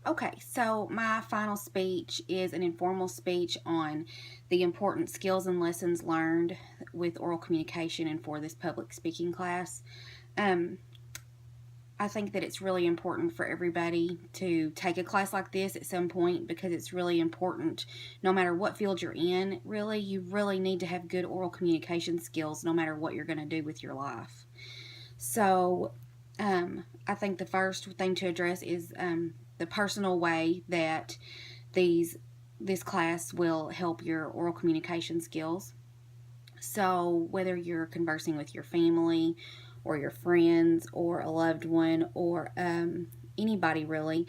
Okay, so my final speech is an informal speech on the important skills and lessons learned with oral communication and for this public speaking class. Um, I think that it's really important for everybody to take a class like this at some point because it's really important no matter what field you're in. Really, you really need to have good oral communication skills no matter what you're going to do with your life. So, I think the first thing to address is the personal way that these this class will help your oral communication skills. So, whether you're conversing with your family or your friends or a loved one or anybody really,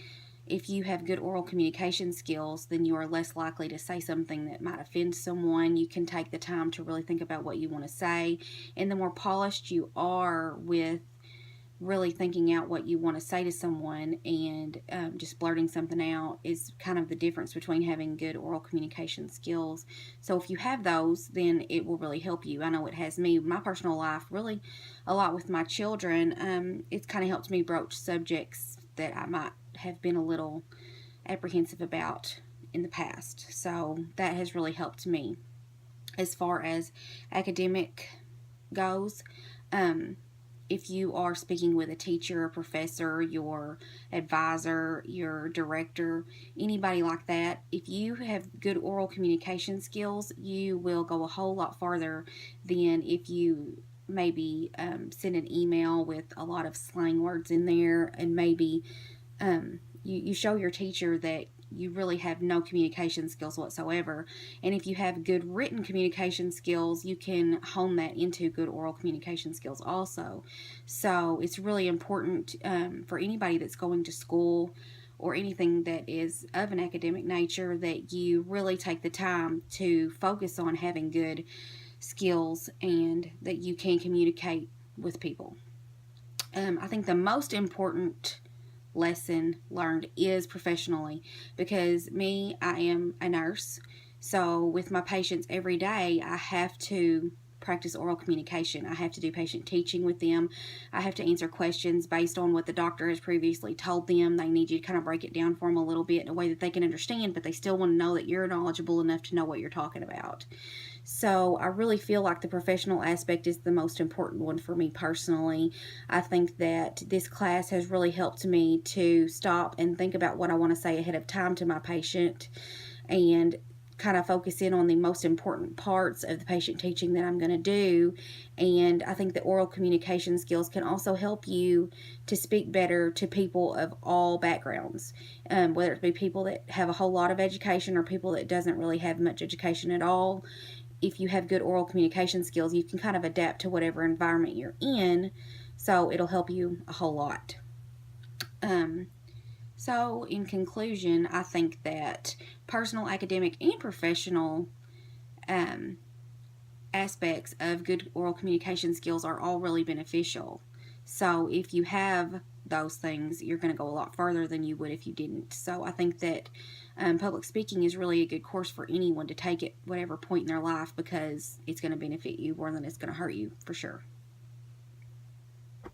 if you have good oral communication skills, then you are less likely to say something that might offend someone. You can take the time to really think about what you want to say. And the more polished you are with really thinking out what you want to say to someone and just blurting something out is kind of the difference between having good oral communication skills. So if you have those, then it will really help you. I know it has me, my personal life, really a lot with my children. It's kind of helped me broach subjects that I might have been a little apprehensive about in the past. So that has really helped me as far as academic goes. Um, if you are speaking with a teacher, a professor, your advisor, your director, anybody like that, if you have good oral communication skills, you will go a whole lot farther than if you maybe send an email with a lot of slang words in there and maybe you show your teacher that you really have no communication skills whatsoever. And if you have good written communication skills, you can hone that into good oral communication skills also. So it's really important for anybody that's going to school or anything that is of an academic nature that you really take the time to focus on having good skills and that you can communicate with people. I think the most important lesson learned is professionally because me, I am a nurse. So with my patients every day, I have to practice oral communication. I have to do patient teaching with them. I have to answer questions based on what the doctor has previously told them. They need you to kind of break it down for them a little bit in a way that they can understand, but they still want to know that you're knowledgeable enough to know what you're talking about. So I really feel like the professional aspect is the most important one for me personally. I think that this class has really helped me to stop and think about what I want to say ahead of time to my patient and kind of focus in on the most important parts of the patient teaching that I'm going to do. And I think that oral communication skills can also help you to speak better to people of all backgrounds, whether it be people that have a whole lot of education or people that doesn't really have much education at all. If you have good oral communication skills, you can kind of adapt to whatever environment you're in, so it'll help you a whole lot. Um, so, in conclusion, I think that personal, academic, and professional um, aspects of good oral communication skills are all really beneficial. So, if you have those things, you're going to go a lot further than you would if you didn't. So, I think that public speaking is really a good course for anyone to take at whatever point in their life because it's going to benefit you more than it's going to hurt you for sure.